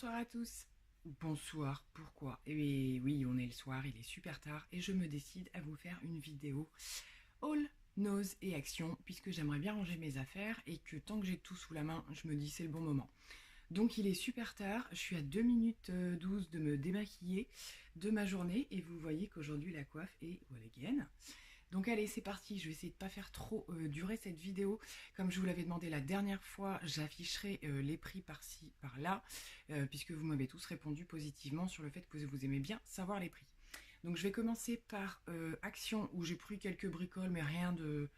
Bonsoir à tous. Bonsoir, pourquoi? Eh oui, on est le soir, il est super tard et je me décide à vous faire une vidéo haul, nose et action puisque j'aimerais bien ranger mes affaires et que tant que j'ai tout sous la main, je me dis c'est le bon moment. Donc il est super tard, je suis à 2 minutes 12 de me démaquiller de ma journée et vous voyez qu'aujourd'hui la coiffe est wall again. Donc allez, c'est parti, je vais essayer de ne pas faire trop durer cette vidéo. Comme je vous l'avais demandé la dernière fois, j'afficherai les prix par-ci, par-là, puisque vous m'avez tous répondu positivement sur le fait que vous aimez bien savoir les prix. Donc je vais commencer par Action, où j'ai pris quelques bricoles, mais rien de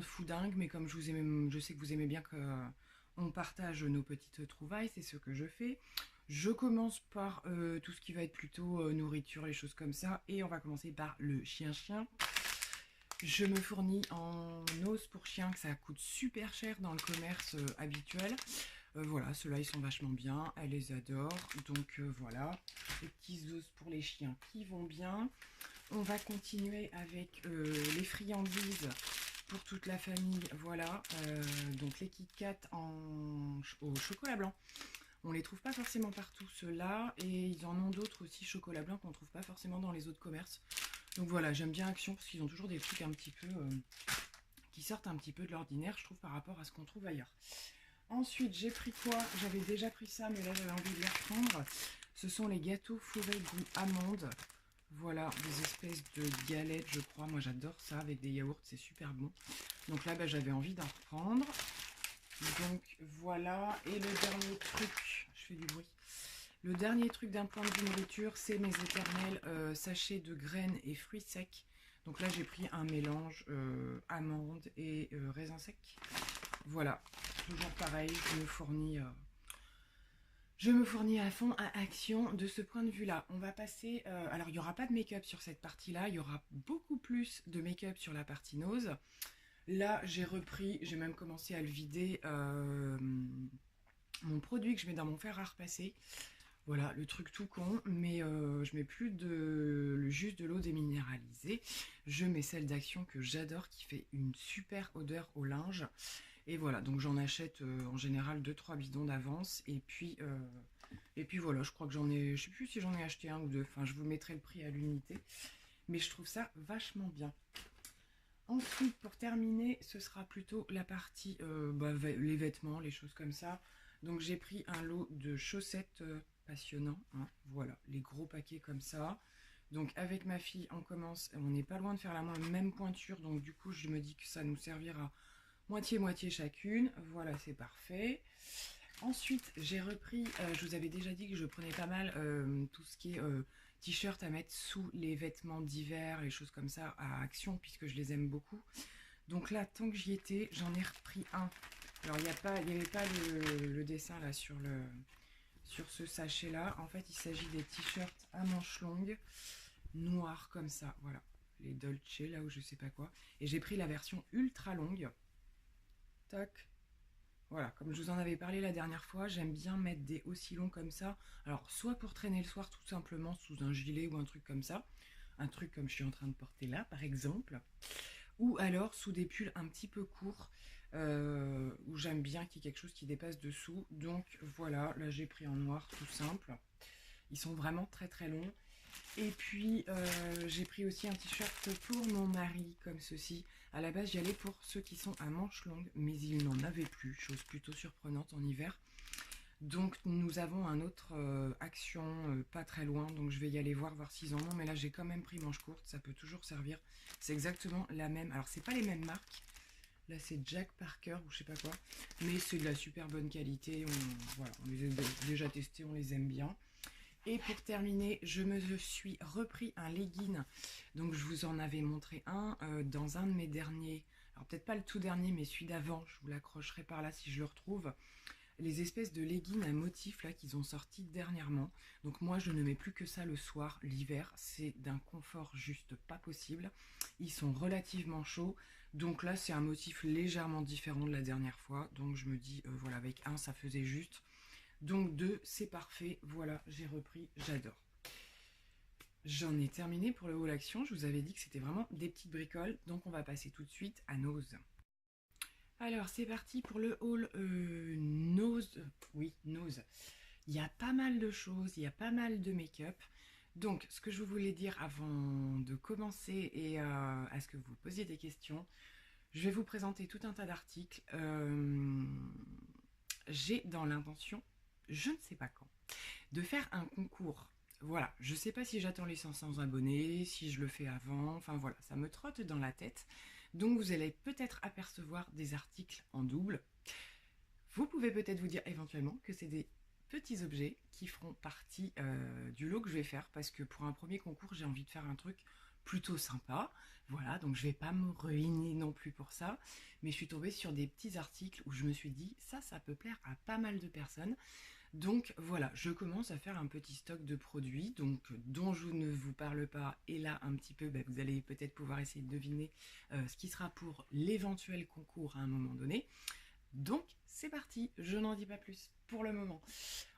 fou dingue. Mais comme je sais que vous aimez bien qu'on partage nos petites trouvailles, c'est ce que je fais. Je commence par tout ce qui va être plutôt nourriture, les choses comme ça. Et on va commencer par le chien-chien. Je me fournis en os pour chien, que ça coûte super cher dans le commerce habituel. Voilà, ceux-là ils sont vachement bien, elle les adore. Donc voilà, les petits os pour les chiens qui vont bien. On va continuer avec les friandises pour toute la famille. Voilà, donc les Kit Kat au chocolat blanc. On les trouve pas forcément partout ceux-là, et ils en ont d'autres aussi chocolat blanc qu'on trouve pas forcément dans les autres commerces. Donc voilà, j'aime bien Action parce qu'ils ont toujours des trucs un petit peu qui sortent un petit peu de l'ordinaire, je trouve, par rapport à ce qu'on trouve ailleurs. Ensuite, j'ai pris quoi? J'avais déjà pris ça, mais là j'avais envie de les reprendre. Ce sont les gâteaux fourrés goût amande. Voilà, des espèces de galettes, je crois. Moi j'adore ça avec des yaourts, c'est super bon. Donc là, j'avais envie d'en reprendre. Donc voilà, et le dernier truc, je fais du bruit. Le dernier truc d'un point de vue nourriture, c'est mes éternels sachets de graines et fruits secs. Donc là, j'ai pris un mélange amandes et raisins secs. Voilà, toujours pareil, je me fournis à fond à Action de ce point de vue-là. On va passer... alors, il n'y aura pas de make-up sur cette partie-là. Il y aura beaucoup plus de make-up sur la partie nose. Là, j'ai même commencé à le vider, mon produit que je mets dans mon fer à repasser. Voilà, le truc tout con, mais je mets plus juste de l'eau déminéralisée. Je mets celle d'Action que j'adore, qui fait une super odeur au linge. Et voilà, donc j'en achète en général 2-3 bidons d'avance. Et puis voilà, je crois que je sais plus si j'en ai acheté un ou deux. Enfin, je vous mettrai le prix à l'unité. Mais je trouve ça vachement bien. Ensuite, pour terminer, ce sera plutôt la partie, les vêtements, les choses comme ça. Donc j'ai pris un lot de chaussettes passionnant, hein, voilà, les gros paquets comme ça. Donc avec ma fille, on n'est pas loin de faire la même pointure, donc du coup je me dis que ça nous servira moitié-moitié chacune. Voilà, c'est parfait. Ensuite, j'ai repris, je vous avais déjà dit que je prenais pas mal tout ce qui est t-shirt à mettre sous les vêtements d'hiver, les choses comme ça à Action, puisque je les aime beaucoup. Donc là, tant que j'y étais, j'en ai repris un. Alors, il n'y avait pas le dessin là sur ce sachet-là. En fait, il s'agit des t-shirts à manches longues, noirs comme ça, voilà. Les Dolce, là où je sais pas quoi. Et j'ai pris la version ultra longue. Toc. Voilà, comme je vous en avais parlé la dernière fois, j'aime bien mettre des aussi longs comme ça. Alors, soit pour traîner le soir tout simplement sous un gilet ou un truc comme ça. Un truc comme je suis en train de porter là, par exemple. Ou alors sous des pulls un petit peu courts, où j'aime bien qu'il y ait quelque chose qui dépasse dessous. Donc voilà, là j'ai pris en noir tout simple. Ils sont vraiment très très longs. Et puis j'ai pris aussi un t-shirt pour mon mari comme ceci. À la base j'y allais pour ceux qui sont à manches longues, mais il n'en avait plus, chose plutôt surprenante en hiver. Donc nous avons un autre Action pas très loin, donc je vais y aller voir s'ils en ont. Mais là j'ai quand même pris manche courte, ça peut toujours servir. C'est exactement la même, alors c'est pas les mêmes marques. Là c'est Jack Parker ou je sais pas quoi, mais c'est de la super bonne qualité. On les a déjà testés, on les aime bien. Et pour terminer, je me suis repris un legging. Donc je vous en avais montré un dans un de mes derniers. Alors peut-être pas le tout dernier, mais celui d'avant. Je vous l'accrocherai par là si je le retrouve. Les espèces de leggings à motifs là qu'ils ont sorti dernièrement. Donc moi je ne mets plus que ça le soir, l'hiver. C'est d'un confort juste pas possible. Ils sont relativement chauds. Donc là c'est un motif légèrement différent de la dernière fois. Donc je me dis voilà, avec un ça faisait juste. Donc 2, c'est parfait. Voilà, j'ai repris, j'adore. J'en ai terminé pour le haul Action. Je vous avais dit que c'était vraiment des petites bricoles. Donc on va passer tout de suite à Nose. Alors c'est parti pour le haul Nose. Oui, Nose. Il y a pas mal de choses, il y a pas mal de make-up. Donc, ce que je voulais dire avant de commencer et à ce que vous posiez des questions, je vais vous présenter tout un tas d'articles. J'ai dans l'intention, je ne sais pas quand, de faire un concours. Voilà, je ne sais pas si j'attends les 500 abonnés, si je le fais avant, enfin voilà, ça me trotte dans la tête. Donc vous allez peut-être apercevoir des articles en double. Vous pouvez peut-être vous dire éventuellement que c'est des petits objets qui feront partie du lot que je vais faire, parce que pour un premier concours, j'ai envie de faire un truc plutôt sympa. Voilà, donc je vais pas me ruiner non plus pour ça, mais je suis tombée sur des petits articles où je me suis dit ça peut plaire à pas mal de personnes. Donc voilà, je commence à faire un petit stock de produits donc dont je ne vous parle pas. Et là, un petit peu, vous allez peut-être pouvoir essayer de deviner ce qui sera pour l'éventuel concours à un moment donné. Donc c'est parti, je n'en dis pas plus pour le moment.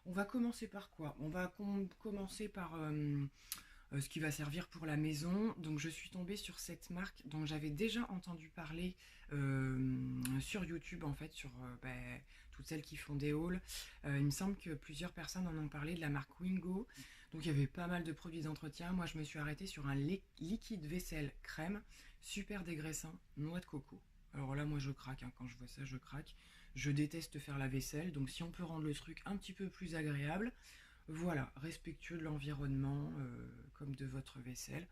On va commencer par quoi? On va commencer par ce qui va servir pour la maison. Donc je suis tombée sur cette marque dont j'avais déjà entendu parler sur YouTube, en fait, sur toutes celles qui font des hauls. Il me semble que plusieurs personnes en ont parlé, de la marque Wingo. Donc il y avait pas mal de produits d'entretien. Moi je me suis arrêtée sur un liquide vaisselle crème, super dégraissant, noix de coco. Alors là moi je craque, hein. Quand je vois ça je craque. Je déteste faire la vaisselle, donc si on peut rendre le truc un petit peu plus agréable, voilà, respectueux de l'environnement, comme de votre vaisselle.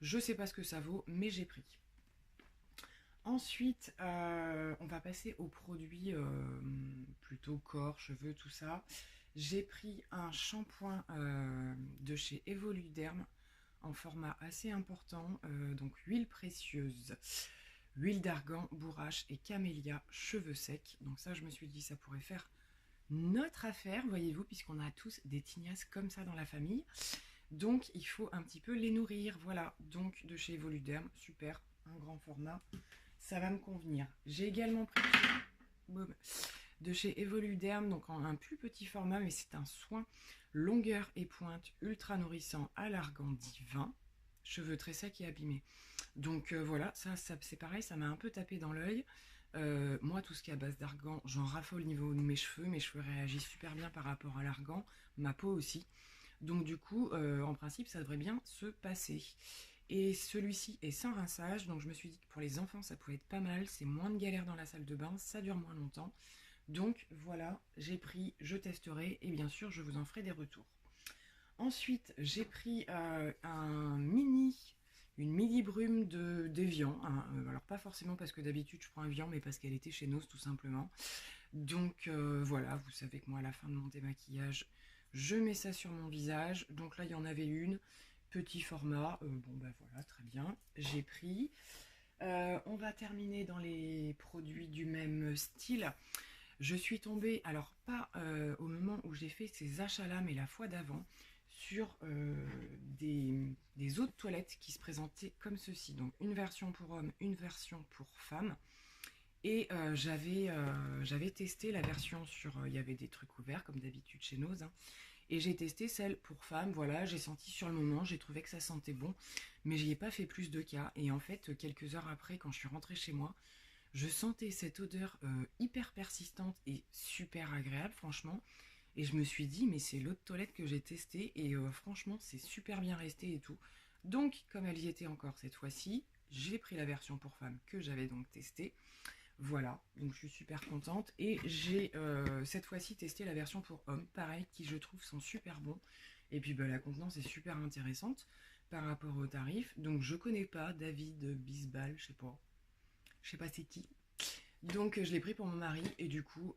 Je sais pas ce que ça vaut, mais j'ai pris. Ensuite, on va passer aux produits plutôt corps, cheveux, tout ça. J'ai pris un shampoing de chez Evoluderm en format assez important, donc huile précieuse, huile d'argan, bourrache et camélia, cheveux secs. Donc ça, je me suis dit, ça pourrait faire notre affaire, voyez-vous, puisqu'on a tous des tignasses comme ça dans la famille. Donc il faut un petit peu les nourrir. Voilà, donc de chez Evoluderm, super, un grand format, ça va me convenir. J'ai également pris de chez Evoluderm, donc en un plus petit format, mais c'est un soin longueur et pointe ultra nourrissant à l'argan divin, cheveux très secs et abîmés. Donc voilà, ça c'est pareil, ça m'a un peu tapé dans l'œil. Moi, tout ce qui est à base d'argan, j'en raffole au niveau de mes cheveux réagissent super bien par rapport à l'argan, ma peau aussi. Donc du coup, en principe, ça devrait bien se passer. Et celui-ci est sans rinçage, donc je me suis dit que pour les enfants, ça pouvait être pas mal. C'est moins de galère dans la salle de bain, ça dure moins longtemps. Donc voilà, j'ai pris, je testerai et bien sûr, je vous en ferai des retours. Ensuite, j'ai pris une mini brume d'Evian. Hein. Alors pas forcément parce que d'habitude je prends Evian, mais parce qu'elle était chez Nose tout simplement. Donc voilà, vous savez que moi à la fin de mon démaquillage, je mets ça sur mon visage. Donc là il y en avait une, petit format. Voilà, très bien, j'ai pris. On va terminer dans les produits du même style. Je suis tombée, alors pas au moment où j'ai fait ces achats-là, mais la fois d'avant, sur des eaux de toilette qui se présentaient comme ceci. Donc une version pour hommes, une version pour femmes. Et j'avais testé la version sur... il y avait des trucs ouverts comme d'habitude chez Nose. Hein, et j'ai testé celle pour femmes. Voilà, j'ai senti sur le moment, j'ai trouvé que ça sentait bon. Mais j'y ai pas fait plus de cas. Et en fait, quelques heures après, quand je suis rentrée chez moi, je sentais cette odeur hyper persistante et super agréable, franchement. Et je me suis dit, mais c'est l'eau de toilette que j'ai testée et franchement, c'est super bien resté et tout. Donc, comme elle y était encore cette fois-ci, j'ai pris la version pour femmes que j'avais donc testée. Voilà, donc je suis super contente. Et j'ai cette fois-ci testé la version pour hommes, pareil, qui je trouve sont super bons. Et puis la contenance est super intéressante par rapport au tarif. Donc je connais pas David Bisbal, je sais pas c'est qui. Donc je l'ai pris pour mon mari et du coup,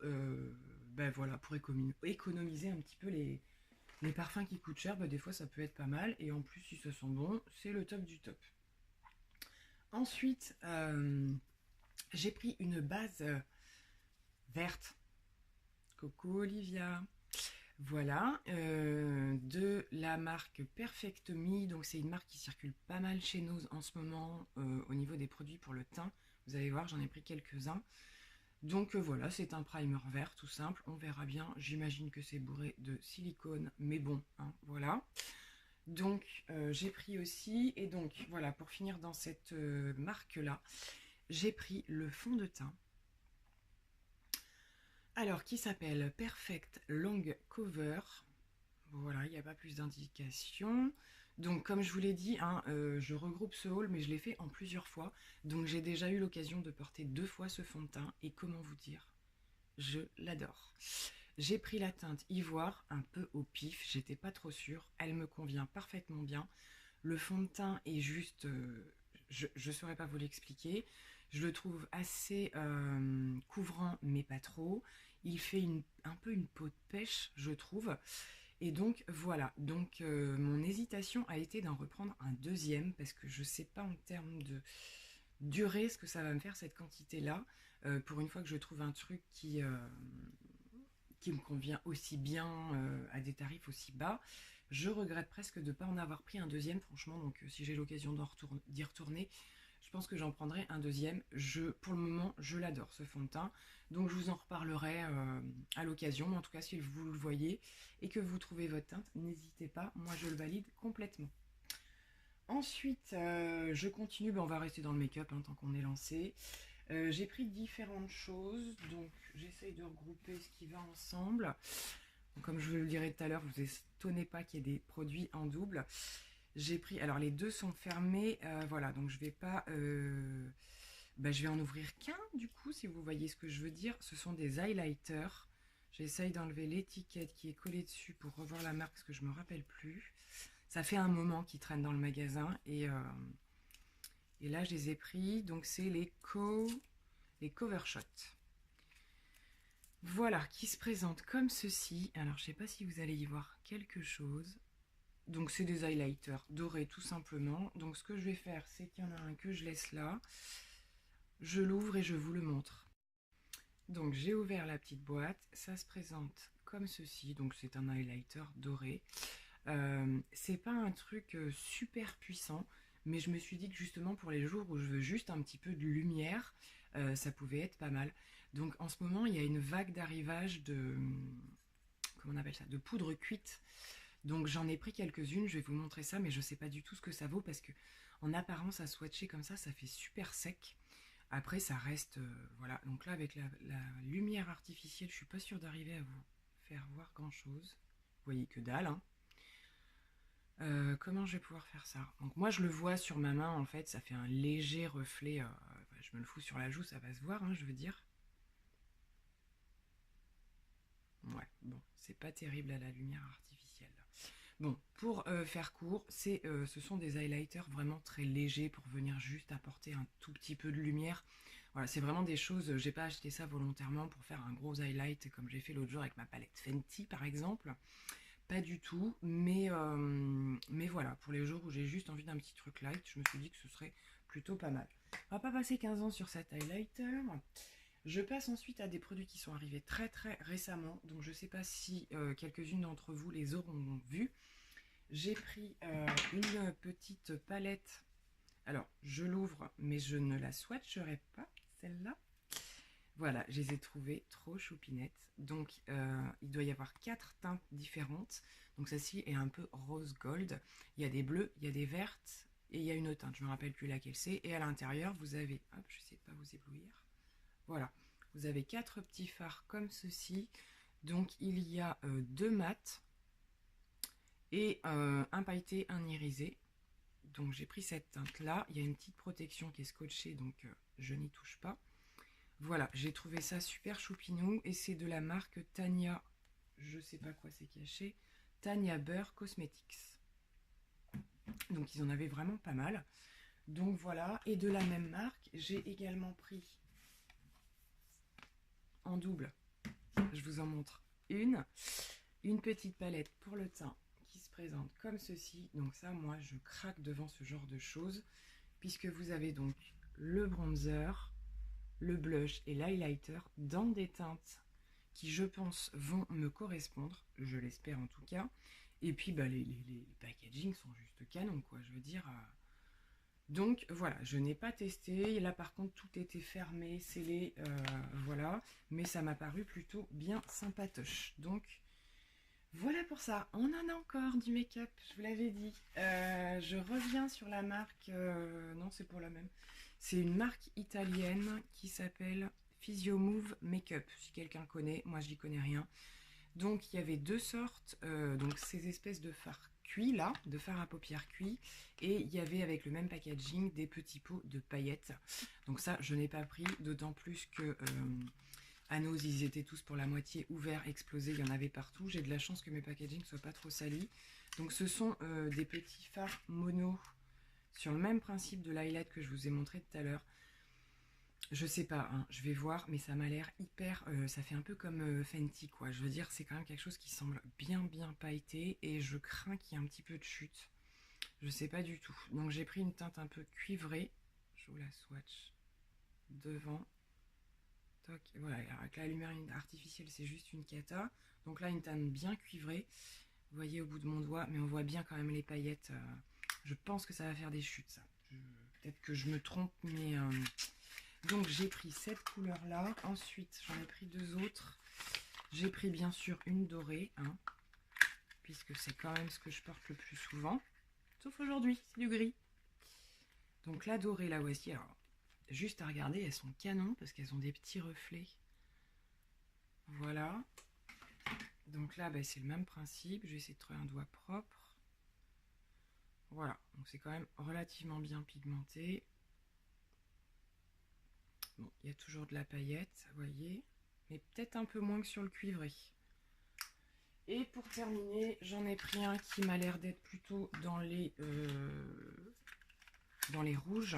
voilà, pour économiser un petit peu les parfums qui coûtent cher, des fois ça peut être pas mal. Et en plus, si ça sent bon, c'est le top du top. Ensuite, j'ai pris une base verte. Coucou Olivia. Voilà, de la marque Perfect Me. Donc c'est une marque qui circule pas mal chez nous en ce moment au niveau des produits pour le teint. Vous allez voir, j'en ai pris quelques-uns. Donc voilà, c'est un primer vert tout simple. On verra bien. J'imagine que c'est bourré de silicone, mais bon, hein, voilà. Donc j'ai pris aussi, et donc voilà, pour finir dans cette marque-là, j'ai pris le fond de teint. Alors, qui s'appelle Perfect Long Cover. Voilà, il n'y a pas plus d'indications. Donc, comme je vous l'ai dit, hein, je regroupe ce haul, mais je l'ai fait en plusieurs fois. Donc, j'ai déjà eu l'occasion de porter 2 fois ce fond de teint. Et comment vous dire, je l'adore. J'ai pris la teinte ivoire, un peu au pif. J'étais pas trop sûre. Elle me convient parfaitement bien. Le fond de teint est juste... je ne saurais pas vous l'expliquer. Je le trouve assez couvrant, mais pas trop. Il fait un peu une peau de pêche, je trouve. Et donc voilà, donc mon hésitation a été d'en reprendre un deuxième parce que je ne sais pas en termes de durée ce que ça va me faire cette quantité-là. Pour une fois que je trouve un truc qui me convient aussi bien à des tarifs aussi bas, je regrette presque de ne pas en avoir pris un deuxième, franchement. Donc si j'ai l'occasion d'y retourner, je pense que j'en prendrai un deuxième. Pour le moment, je l'adore ce fond de teint. Donc je vous en reparlerai à l'occasion. Mais en tout cas, si vous le voyez et que vous trouvez votre teinte, n'hésitez pas. Moi, je le valide complètement. Ensuite, je continue. On va rester dans le make-up tant qu'on est lancé. J'ai pris différentes choses. Donc j'essaye de regrouper ce qui va ensemble. Donc, comme je vous le dirai tout à l'heure, vous étonnez pas qu'il y ait des produits en double. J'ai pris, alors les deux sont fermés, voilà, donc je vais pas, je vais en ouvrir qu'un du coup, si vous voyez ce que je veux dire. Ce sont des highlighters. J'essaye d'enlever l'étiquette qui est collée dessus pour revoir la marque parce que je me rappelle plus. Ça fait un moment qu'ils traînent dans le magasin et là je les ai pris. Donc c'est les Cover Shot. Voilà, qui se présentent comme ceci. Alors je sais pas si vous allez y voir quelque chose. Donc c'est des highlighters dorés tout simplement. Donc ce que je vais faire, c'est qu'il y en a un que je laisse là. Je l'ouvre et je vous le montre. Donc j'ai ouvert la petite boîte. Ça se présente comme ceci. Donc c'est un highlighter doré. C'est pas un truc super puissant. Mais je me suis dit que justement pour les jours où je veux juste un petit peu de lumière, ça pouvait être pas mal. Donc en ce moment, il y a une vague d'arrivage de... Comment on appelle ça? De poudre cuite. Donc j'en ai pris quelques-unes, je vais vous montrer ça, mais je ne sais pas du tout ce que ça vaut parce que en apparence à swatcher comme ça fait super sec. Après ça reste, voilà. Donc là avec la lumière artificielle, je suis pas sûre d'arriver à vous faire voir grand-chose. Vous voyez que dalle, hein. Comment je vais pouvoir faire ça? Donc moi je le vois sur ma main en fait, ça fait un léger reflet. Je me le fous sur la joue, ça va se voir, hein, je veux dire. Ouais, bon, c'est pas terrible à la lumière artificielle. Bon, pour faire court, ce sont des highlighters vraiment très légers pour venir juste apporter un tout petit peu de lumière. Voilà, c'est vraiment des choses, j'ai pas acheté ça volontairement pour faire un gros highlight comme j'ai fait l'autre jour avec ma palette Fenty par exemple. Pas du tout, mais voilà, pour les jours où j'ai juste envie d'un petit truc light, je me suis dit que ce serait plutôt pas mal. On va pas passer 15 ans sur cet highlighter. Je passe ensuite à des produits qui sont arrivés très très récemment, donc je ne sais pas si quelques-unes d'entre vous les auront vus. J'ai pris une petite palette. Alors, je l'ouvre, mais je ne la swatcherai pas, celle-là. Voilà, je les ai trouvées trop choupinettes. Donc, il doit y avoir 4 teintes différentes. Donc, celle-ci est un peu rose gold. Il y a des bleus, il y a des vertes et il y a une autre teinte. Je ne me rappelle plus laquelle c'est. Et à l'intérieur, vous avez... Hop, je ne sais pas vous éblouir. Voilà, vous avez 4 petits fards comme ceci. Donc, il y a 2 mats et un pailleté, un irisé. Donc j'ai pris cette teinte là, il y a une petite protection qui est scotchée, donc je n'y touche pas. Voilà, j'ai trouvé ça super choupinou et c'est de la marque Tania, je sais pas quoi c'est caché, Tania Burr Cosmetics. Donc ils en avaient vraiment pas mal. Donc voilà, et de la même marque, j'ai également pris en double, je vous en montre une petite palette pour le teint qui se présente comme ceci. Donc ça, moi, je craque devant ce genre de choses, puisque vous avez donc le bronzer, le blush et l'highlighter dans des teintes qui, je pense, vont me correspondre, je l'espère en tout cas. Et puis, les packaging sont juste canon, quoi, je veux dire... Donc voilà, je n'ai pas testé. Là par contre tout était fermé, scellé, voilà. Mais ça m'a paru plutôt bien sympatoche. Donc voilà pour ça. On en a encore du make-up, je vous l'avais dit. Je reviens sur la marque, non c'est pour la même. C'est une marque italienne qui s'appelle Physio Move Makeup, si quelqu'un connaît, moi j'y connais rien. Donc il y avait deux sortes, donc ces espèces de fards cuits là, de fard à paupières cuits, et il y avait avec le même packaging des petits pots de paillettes. Donc ça je n'ai pas pris, d'autant plus que à Nose ils étaient tous pour la moitié ouverts, explosés, il y en avait partout. J'ai de la chance que mes packagings ne soient pas trop salis. Donc ce sont des petits fards mono sur le même principe de l'highlight que je vous ai montré tout à l'heure. Je sais pas, hein, je vais voir, mais ça m'a l'air hyper... ça fait un peu comme Fenty, quoi. Je veux dire, c'est quand même quelque chose qui semble bien pailleté et je crains qu'il y ait un petit peu de chute. Je sais pas du tout. Donc j'ai pris une teinte un peu cuivrée. Je vous la swatch devant. Toc. Voilà, avec la lumière artificielle, c'est juste une cata. Donc là, une teinte bien cuivrée. Vous voyez au bout de mon doigt, mais on voit bien quand même les paillettes. Je pense que ça va faire des chutes, ça. Peut-être que je me trompe, mais... Donc j'ai pris cette couleur là, ensuite j'en ai pris deux autres. J'ai pris bien sûr une dorée, hein, puisque c'est quand même ce que je porte le plus souvent. Sauf aujourd'hui, c'est du gris. Donc la dorée, la voici. Alors, juste à regarder, elles sont canons parce qu'elles ont des petits reflets. Voilà. Donc là, bah, c'est le même principe. Je vais essayer de trouver un doigt propre. Voilà, donc c'est quand même relativement bien pigmenté. Bon, il y a toujours de la paillette, vous voyez, mais peut-être un peu moins que sur le cuivré. Et pour terminer, j'en ai pris un qui m'a l'air d'être plutôt dans les rouges.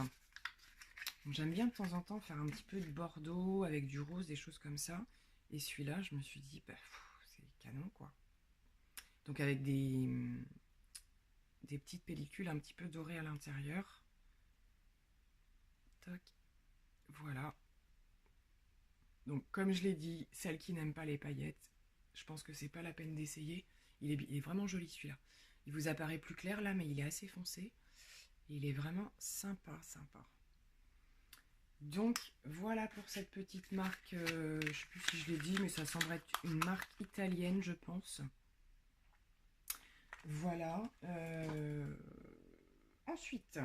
J'aime bien de temps en temps faire un petit peu de bordeaux avec du rose, des choses comme ça. Et celui-là, je me suis dit, bah, c'est canon, quoi. Donc avec des petites pellicules un petit peu dorées à l'intérieur. Toc. Voilà. Donc comme je l'ai dit, celles qui n'aiment pas les paillettes, je pense que c'est pas la peine d'essayer. Il est vraiment joli celui-là. Il vous apparaît plus clair là, mais il est assez foncé. Et il est vraiment sympa. Donc voilà pour cette petite marque, je ne sais plus si je l'ai dit, mais ça semble être une marque italienne, je pense. Voilà. Ensuite,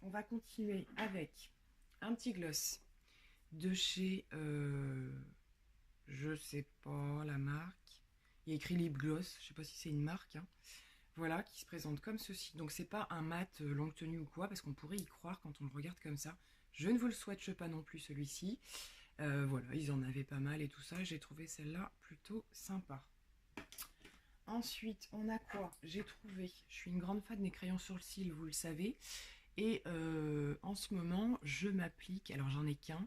on va continuer avec un petit gloss de chez, je sais pas la marque. Il y a écrit Lip Gloss, je sais pas si c'est une marque. Hein. Voilà, qui se présente comme ceci. Donc c'est pas un mat longue tenue ou quoi, parce qu'on pourrait y croire quand on le regarde comme ça. Je ne vous le swatche pas non plus celui-ci. Voilà, ils en avaient pas mal et tout ça. J'ai trouvé celle-là plutôt sympa. Ensuite, on a quoi? J'ai trouvé, je suis une grande fan des crayons sur le cil, vous le savez. Et en ce moment, je m'applique, alors j'en ai qu'un,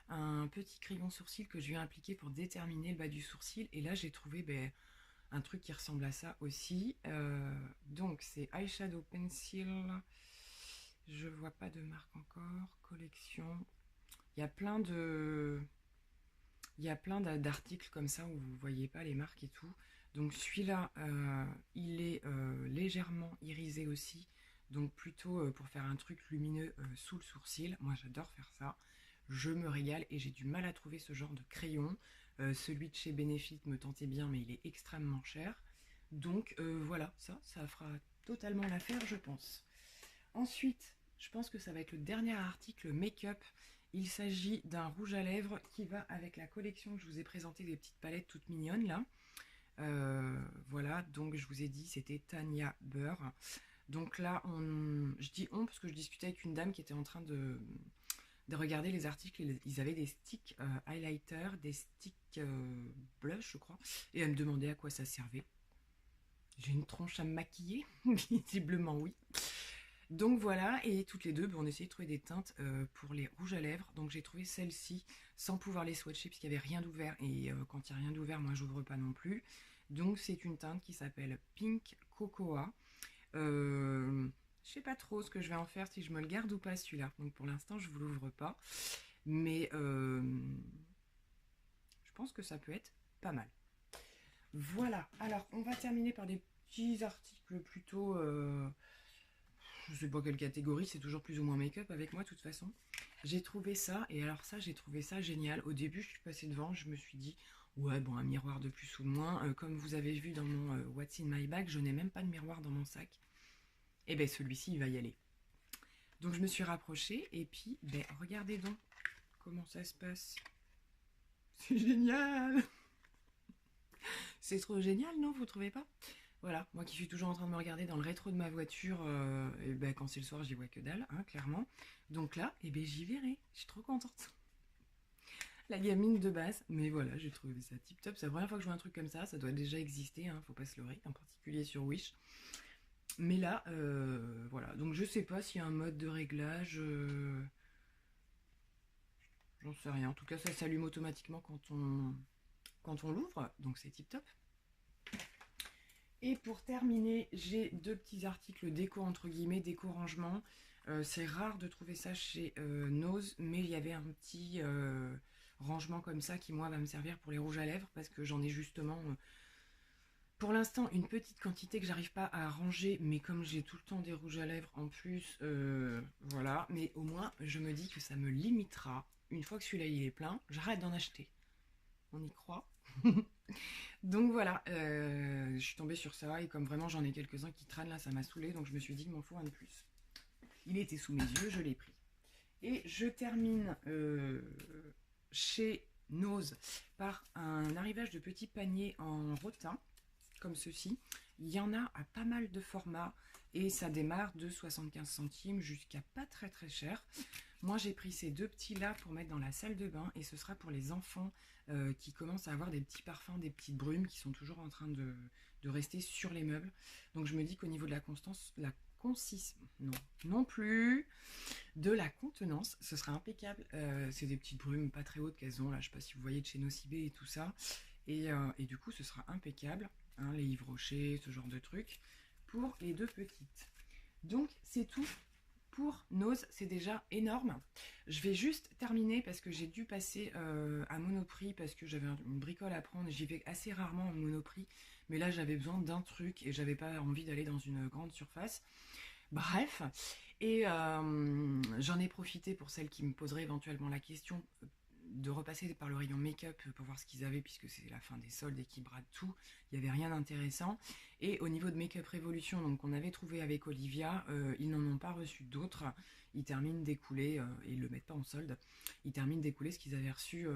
un petit crayon sourcil que je viens appliquer pour déterminer le bas du sourcil. Et là, j'ai trouvé un truc qui ressemble à ça aussi. Donc, c'est Eyeshadow Pencil. Je vois pas de marque encore. Collection. Il y a plein d'articles comme ça où vous voyez pas les marques et tout. Donc celui-là, il est légèrement irisé aussi. Donc plutôt pour faire un truc lumineux sous le sourcil. Moi j'adore faire ça. Je me régale et j'ai du mal à trouver ce genre de crayon. Celui de chez Benefit me tentait bien mais il est extrêmement cher. Donc voilà, ça fera totalement l'affaire je pense. Ensuite, je pense que ça va être le dernier article make-up. Il s'agit d'un rouge à lèvres qui va avec la collection que je vous ai présenté des petites palettes toutes mignonnes là. Voilà, donc je vous ai dit c'était Tanya Beurre. Donc là, je dis on parce que je discutais avec une dame qui était en train de regarder les articles. Ils avaient des sticks highlighter, des sticks blush, je crois. Et elle me demandait à quoi ça servait. J'ai une tronche à me maquiller, visiblement oui. Donc voilà, et toutes les deux, on essayait de trouver des teintes pour les rouges à lèvres. Donc j'ai trouvé celle-ci sans pouvoir les swatcher parce qu'il n'y avait rien d'ouvert. Et quand il n'y a rien d'ouvert, moi j'ouvre pas non plus. Donc c'est une teinte qui s'appelle Pink Cocoa. Je sais pas trop ce que je vais en faire, si je me le garde ou pas celui-là. Donc pour l'instant je vous l'ouvre pas. Mais je pense que ça peut être pas mal. Voilà, alors on va terminer par des petits articles plutôt... je sais pas quelle catégorie, c'est toujours plus ou moins make-up avec moi de toute façon. J'ai trouvé ça, et alors ça, j'ai trouvé ça génial. Au début, je suis passée devant, je me suis dit, ouais, bon, un miroir de plus ou de moins. Comme vous avez vu dans mon What's in my bag, je n'ai même pas de miroir dans mon sac. Et bien, celui-ci, il va y aller. Donc, je me suis rapprochée, et puis, regardez donc comment ça se passe. C'est génial. C'est trop génial, non, vous trouvez pas? Voilà, moi qui suis toujours en train de me regarder dans le rétro de ma voiture, et ben, quand c'est le soir, j'y vois que dalle, hein, clairement. Donc là, eh ben, j'y verrai. Je suis trop contente. La gamine de base, mais voilà, j'ai trouvé ça tip top. C'est la première fois que je vois un truc comme ça doit déjà exister, hein, faut pas se leurrer, en particulier sur Wish. Mais là, voilà, donc je sais pas s'il y a un mode de réglage, j'en sais rien. En tout cas, ça s'allume automatiquement quand on l'ouvre, donc c'est tip top. Et pour terminer, j'ai deux petits articles déco entre guillemets, déco rangement. C'est rare de trouver ça chez Nose, mais il y avait un petit rangement comme ça qui moi va me servir pour les rouges à lèvres parce que j'en ai justement pour l'instant une petite quantité que j'arrive pas à ranger, mais comme j'ai tout le temps des rouges à lèvres en plus, voilà, mais au moins je me dis que ça me limitera. Une fois que celui-là il est plein, j'arrête d'en acheter. On y croit. Donc voilà, je suis tombée sur ça et comme vraiment j'en ai quelques-uns qui traînent là, ça m'a saoulée, donc je me suis dit il m'en faut un de plus. Il était sous mes yeux, je l'ai pris. Et je termine chez Nose par un arrivage de petits paniers en rotin, comme ceci. Il y en a à pas mal de formats et ça démarre de 75 centimes jusqu'à pas très très cher. Moi j'ai pris ces deux petits là pour mettre dans la salle de bain et ce sera pour les enfants qui commencent à avoir des petits parfums, des petites brumes qui sont toujours en train de rester sur les meubles. Donc je me dis qu'au niveau de la constance, non plus, de la contenance, ce sera impeccable. C'est des petites brumes pas très hautes qu'elles ont là, je sais pas si vous voyez de chez Nocibé et tout ça. Et du coup ce sera impeccable, hein, les Yves Rocher, ce genre de trucs, pour les deux petites. Donc c'est tout pour Nose, c'est déjà énorme. Je vais juste terminer parce que j'ai dû passer à Monoprix parce que j'avais une bricole à prendre. J'y vais assez rarement en Monoprix, mais là j'avais besoin d'un truc et j'avais pas envie d'aller dans une grande surface. Bref, et j'en ai profité pour celles qui me poseraient éventuellement la question de repasser par le rayon make-up pour voir ce qu'ils avaient puisque c'est la fin des soldes et qu'ils bradent tout, il n'y avait rien d'intéressant. Et au niveau de Make-up Révolution, donc qu'on avait trouvé avec Olivia, ils n'en ont pas reçu d'autres. Ils terminent d'écouler, et ils le mettent pas en solde, ils terminent d'écouler ce qu'ils avaient reçu,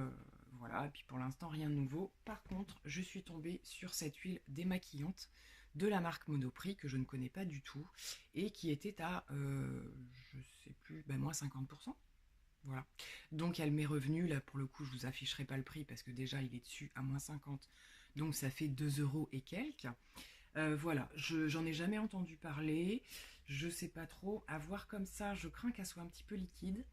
voilà, et puis pour l'instant rien de nouveau. Par contre, je suis tombée sur cette huile démaquillante de la marque Monoprix que je ne connais pas du tout et qui était à, je sais plus, ben moins 50%. Voilà, donc elle m'est revenue, là pour le coup je vous afficherai pas le prix parce que déjà il est dessus à moins 50, donc ça fait 2 euros et quelques. Voilà, j'en ai jamais entendu parler, je sais pas trop, à voir comme ça, je crains qu'elle soit un petit peu liquide.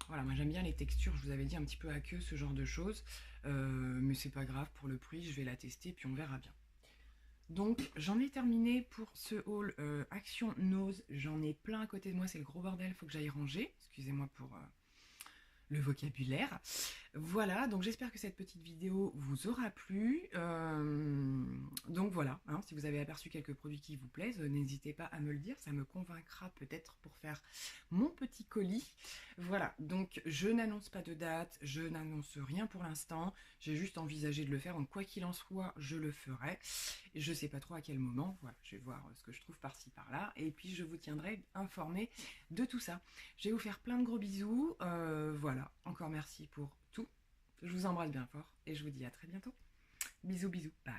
Voilà, moi j'aime bien les textures, je vous avais dit un petit peu à queue, ce genre de choses, mais c'est pas grave pour le prix, je vais la tester puis on verra bien. Donc j'en ai terminé pour ce haul Action Nose, j'en ai plein à côté de moi, c'est le gros bordel, faut que j'aille ranger, excusez-moi pour le vocabulaire. Voilà, donc j'espère que cette petite vidéo vous aura plu. Donc voilà, hein, si vous avez aperçu quelques produits qui vous plaisent, n'hésitez pas à me le dire, ça me convaincra peut-être pour faire mon petit colis. Voilà, donc je n'annonce pas de date, je n'annonce rien pour l'instant, j'ai juste envisagé de le faire, donc quoi qu'il en soit, je le ferai. Je sais pas trop à quel moment, voilà, je vais voir ce que je trouve par-ci par-là, et puis je vous tiendrai informé de tout ça. Je vais vous faire plein de gros bisous, voilà, encore merci pour tout. Je vous embrasse bien fort et je vous dis à très bientôt. Bisous, bisous, bye.